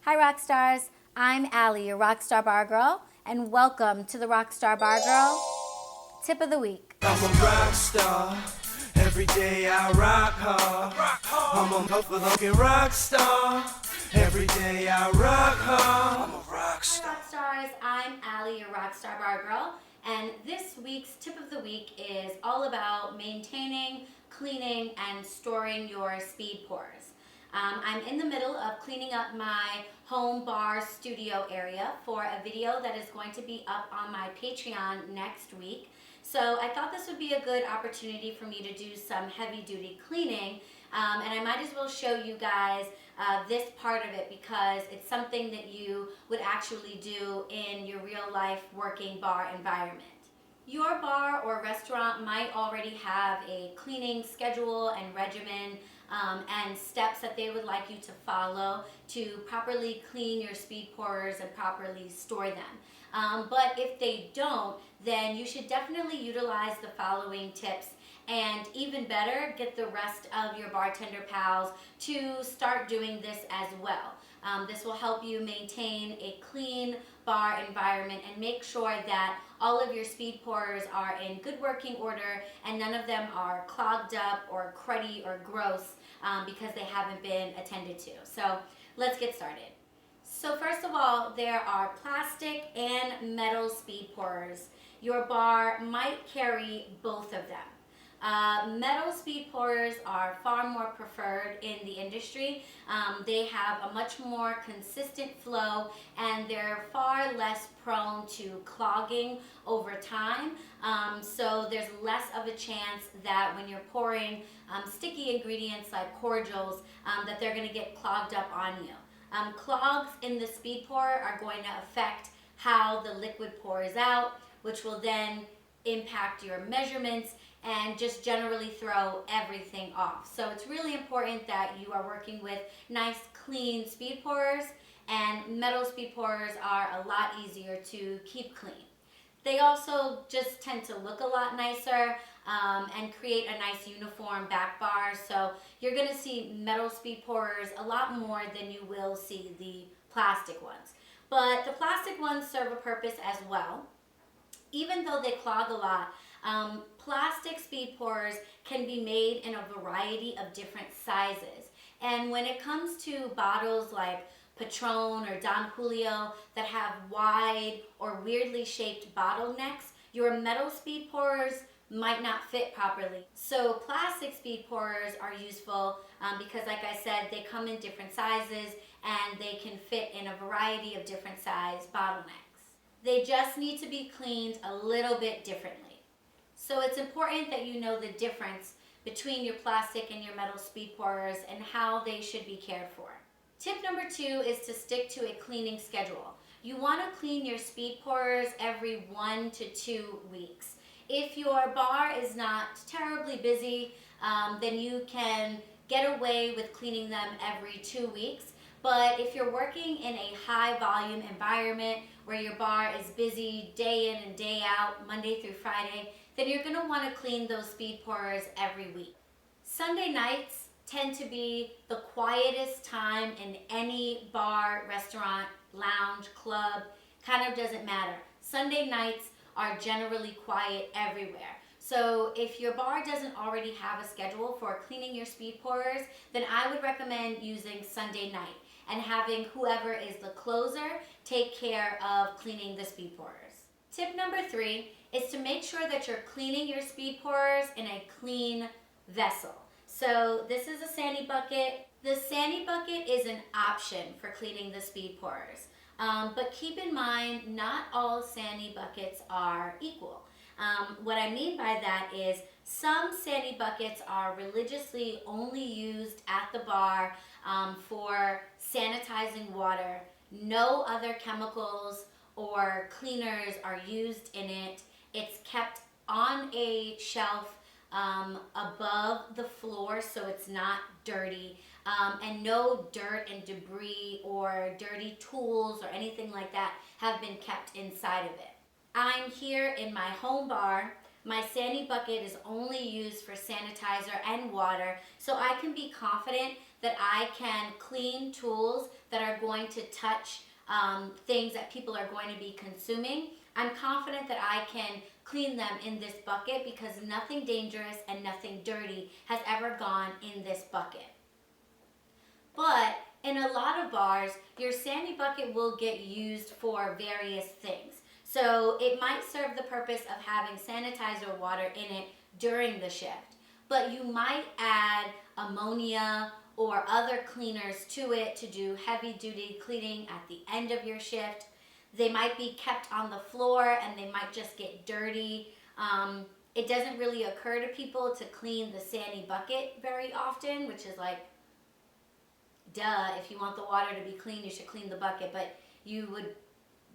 Hi Rockstars, I'm Aly, your Rockstar BarGirl, and welcome to the Rockstar BarGirl Tip of the Week. I'm a rock star. Every day I rock hard. I'm a motherfucking rock star. Every day I rock hard. I'm a rock star. Hi Rockstars, I'm Aly, your Rockstar BarGirl, and this week's Tip of the Week is all about maintaining, cleaning, and storing your speed pours. I'm in the middle of cleaning up my home bar studio area for a video that is going to be up on my Patreon next week. So I thought this would be a good opportunity for me to do some heavy duty cleaning, and I might as well show you guys this part of it because it's something that you would actually do in your real life working bar environment. Your bar or restaurant might already have a cleaning schedule and regimen and steps that they would like you to follow to properly clean your speed pourers and properly store them. But if they don't, then you should definitely utilize the following tips, and even better, get the rest of your bartender pals to start doing this as well. This will help you maintain a clean bar environment and make sure that all of your speed pourers are in good working order and none of them are clogged up or cruddy or gross because they haven't been attended to. So let's get started. So first of all, there are plastic and metal speed pourers. Your bar might carry both of them. Metal speed pourers are far more preferred in the industry. They have a much more consistent flow and they're far less prone to clogging over time. So there's less of a chance that when you're pouring sticky ingredients like cordials that they're going to get clogged up on you. Clogs in the speed pour are going to affect how the liquid pours out, which will then impact your measurements and just generally throw everything off. So it's really important that you are working with nice clean speed pourers, and metal speed pourers are a lot easier to keep clean. They also just tend to look a lot nicer and create a nice uniform back bar. So you're going to see metal speed pourers a lot more than you will see the plastic ones. But the plastic ones serve a purpose as well. Even though they clog a lot, plastic speed pourers can be made in a variety of different sizes. And when it comes to bottles like Patron or Don Julio that have wide or weirdly shaped bottlenecks, your metal speed pourers might not fit properly. So plastic speed pourers are useful because, like I said, they come in different sizes and they can fit in a variety of different size bottlenecks. They just need to be cleaned a little bit differently. So it's important that you know the difference between your plastic and your metal speed pourers and how they should be cared for. Tip number 2 is to stick to a cleaning schedule. You want to clean your speed pourers every 1 to 2 weeks. If your bar is not terribly busy, then you can get away with cleaning them every 2 weeks. But if you're working in a high volume environment where your bar is busy day in and day out, Monday through Friday, then you're going to want to clean those speed pourers every week. Sunday nights tend to be the quietest time in any bar, restaurant, lounge, club, kind of doesn't matter. Sunday nights are generally quiet everywhere. So if your bar doesn't already have a schedule for cleaning your speed pourers, then I would recommend using Sunday night and having whoever is the closer take care of cleaning the speed pourers. Tip number 3 is to make sure that you're cleaning your speed pourers in a clean vessel. So this is a Sani bucket. The Sani bucket is an option for cleaning the speed pourers. But keep in mind, not all Sani buckets are equal. What I mean by that is some Sani buckets are religiously only used at the bar for sanitizing water. No other chemicals or cleaners are used in it. It's kept on a shelf above the floor so it's not dirty, and no dirt and debris or dirty tools or anything like that have been kept inside of it. I'm here in my home bar. My Sani bucket is only used for sanitizer and water, so I can be confident that I can clean tools that are going to touch things that people are going to be consuming, I'm confident that I can clean them in this bucket because nothing dangerous and nothing dirty has ever gone in this bucket. But in a lot of bars, your sandy bucket will get used for various things. So it might serve the purpose of having sanitizer water in it during the shift, but you might add ammonia or other cleaners to it to do heavy duty cleaning at the end of your shift. They might be kept on the floor and they might just get dirty. It doesn't really occur to people to clean the sandy bucket very often, which is like, duh, if you want the water to be clean, you should clean the bucket, but you would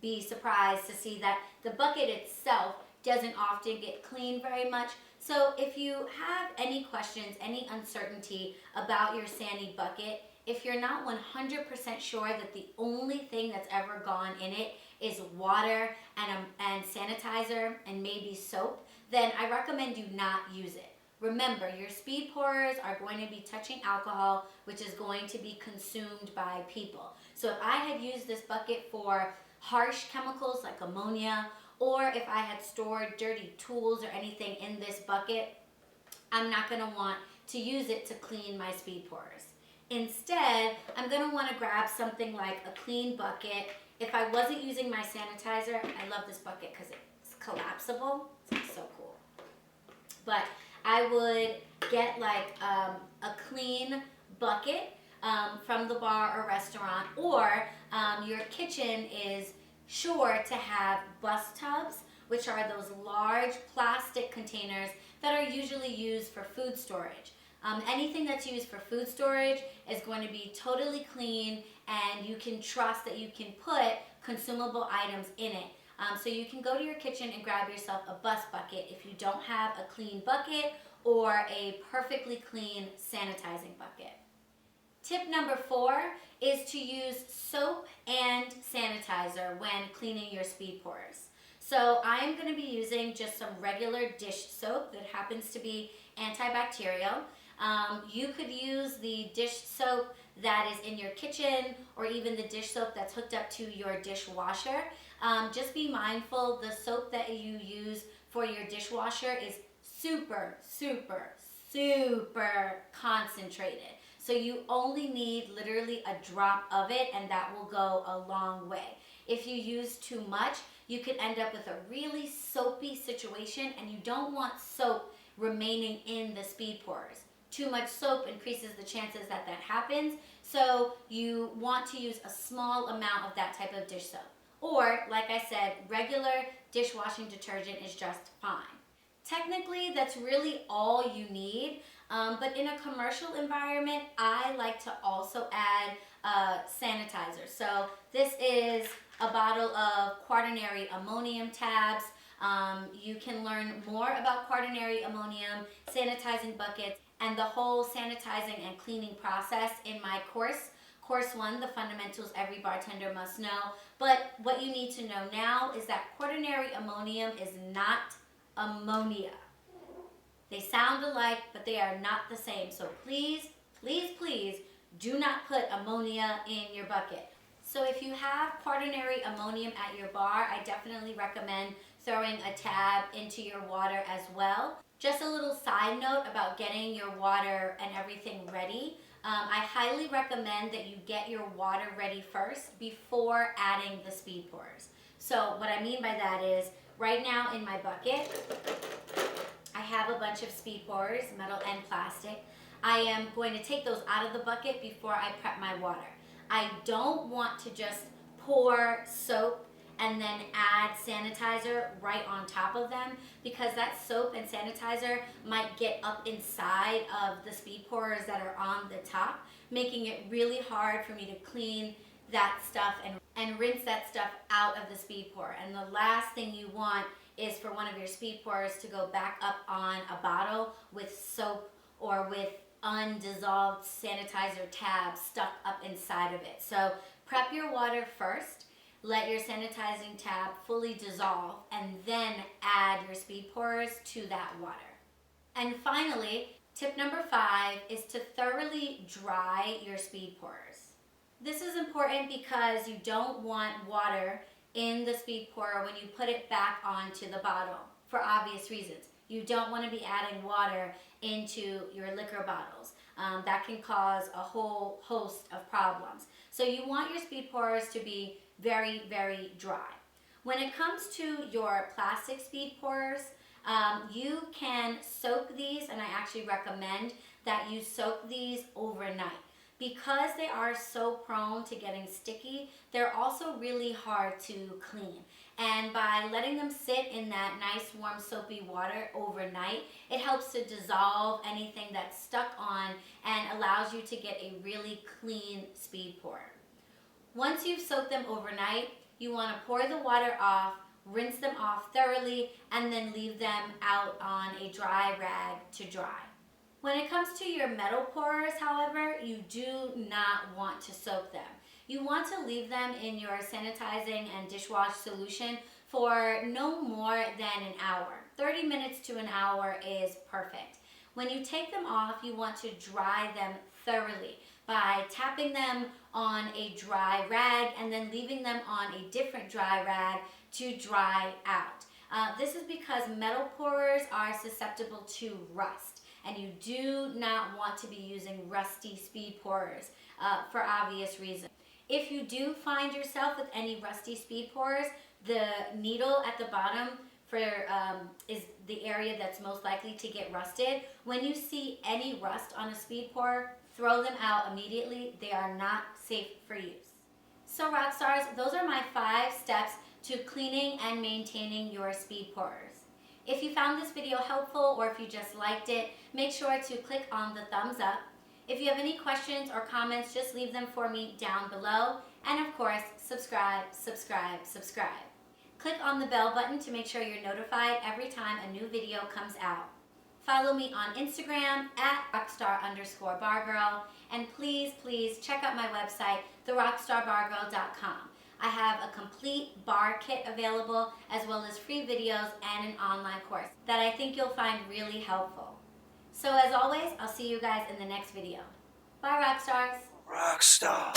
be surprised to see that the bucket itself doesn't often get cleaned very much. So if you have any questions, any uncertainty about your sandy bucket, if you're not 100% sure that the only thing that's ever gone in it is water and sanitizer and maybe soap, then I recommend you not use it. Remember, your speed pourers are going to be touching alcohol, which is going to be consumed by people. So if I had used this bucket for harsh chemicals like ammonia, or if I had stored dirty tools or anything in this bucket, I'm not going to want to use it to clean my speed pourers. Instead, I'm going to want to grab something like a clean bucket. If I wasn't using my sanitizer, I love this bucket because it's collapsible. It's so cool. But I would get like a clean bucket from the bar or restaurant, or your kitchen is sure to have bus tubs, which are those large plastic containers that are usually used for food storage. Anything that's used for food storage is going to be totally clean, and you can trust that you can put consumable items in it. So you can go to your kitchen and grab yourself a bus bucket if you don't have a clean bucket or a perfectly clean sanitizing bucket. Tip number 4 is to use soap and sanitizer when cleaning your speed pourers. So I'm going to be using just some regular dish soap that happens to be antibacterial. You could use the dish soap that is in your kitchen, or even the dish soap that's hooked up to your dishwasher. Just be mindful, the soap that you use for your dishwasher is super, super, super concentrated. So you only need literally a drop of it, and that will go a long way. If you use too much, you could end up with a really soapy situation, and you don't want soap remaining in the speed pourers. Too much soap increases the chances that that happens, so you want to use a small amount of that type of dish soap. Or, like I said, regular dishwashing detergent is just fine. Technically, that's really all you need, but in a commercial environment, I like to also add sanitizer. So this is a bottle of quaternary ammonium tabs. You can learn more about quaternary ammonium, sanitizing buckets, and the whole sanitizing and cleaning process in my course. Course 1, the fundamentals every bartender must know. But what you need to know now is that quaternary ammonium is not ammonia. They sound alike, but they are not the same. So please, please, please do not put ammonia in your bucket. So if you have quaternary ammonium at your bar, I definitely recommend throwing a tab into your water as well. Just a little side note about getting your water and everything ready. I highly recommend that you get your water ready first before adding the speed pourers. So what I mean by that is, right now in my bucket, I have a bunch of speed pourers, metal and plastic. I am going to take those out of the bucket before I prep my water. I don't want to just pour soap and then add sanitizer right on top of them, because that soap and sanitizer might get up inside of the speed pourers that are on the top, making it really hard for me to clean that stuff and rinse that stuff out of the speed pour. And the last thing you want is for one of your speed pourers to go back up on a bottle with soap or with undissolved sanitizer tabs stuck up inside of it. So prep your water first. Let your sanitizing tab fully dissolve, and then add your speed pourers to that water. And finally, Tip number 5 is to thoroughly dry your speed pourers. This is important because you don't want water in the speed pourer when you put it back onto the bottle for obvious reasons. You don't want to be adding water into your liquor bottles. That can cause a whole host of problems. So you want your speed pourers to be very, very dry. When it comes to your plastic speed pourers, you can soak these, and I actually recommend that you soak these overnight. Because they are so prone to getting sticky, they're also really hard to clean. And by letting them sit in that nice warm soapy water overnight, it helps to dissolve anything that's stuck on and allows you to get a really clean speed pourer. Once you've soaked them overnight, you want to pour the water off, rinse them off thoroughly, and then leave them out on a dry rag to dry. When it comes to your metal pourers, however, you do not want to soak them. You want to leave them in your sanitizing and dishwash solution for no more than an hour. 30 minutes to an hour is perfect. When you take them off, you want to dry them thoroughly by tapping them on a dry rag and then leaving them on a different dry rag to dry out. This is because metal pourers are susceptible to rust, and you do not want to be using rusty speed pourers for obvious reasons. If you do find yourself with any rusty speed pourers, the needle at the bottom is the area that's most likely to get rusted. When you see any rust on a speed pourer, throw them out immediately. They are not safe for use. So Rockstars, those are my 5 steps to cleaning and maintaining your speed pourers. If you found this video helpful or if you just liked it, make sure to click on the thumbs up. If you have any questions or comments, just leave them for me down below. And of course, subscribe, subscribe, subscribe. Click on the bell button to make sure you're notified every time a new video comes out. Follow me on Instagram at Rockstar_BarGirl. And please, please check out my website, therockstarbargirl.com. I have a complete bar kit available as well as free videos and an online course that I think you'll find really helpful. So as always, I'll see you guys in the next video. Bye, Rockstars. Rockstar.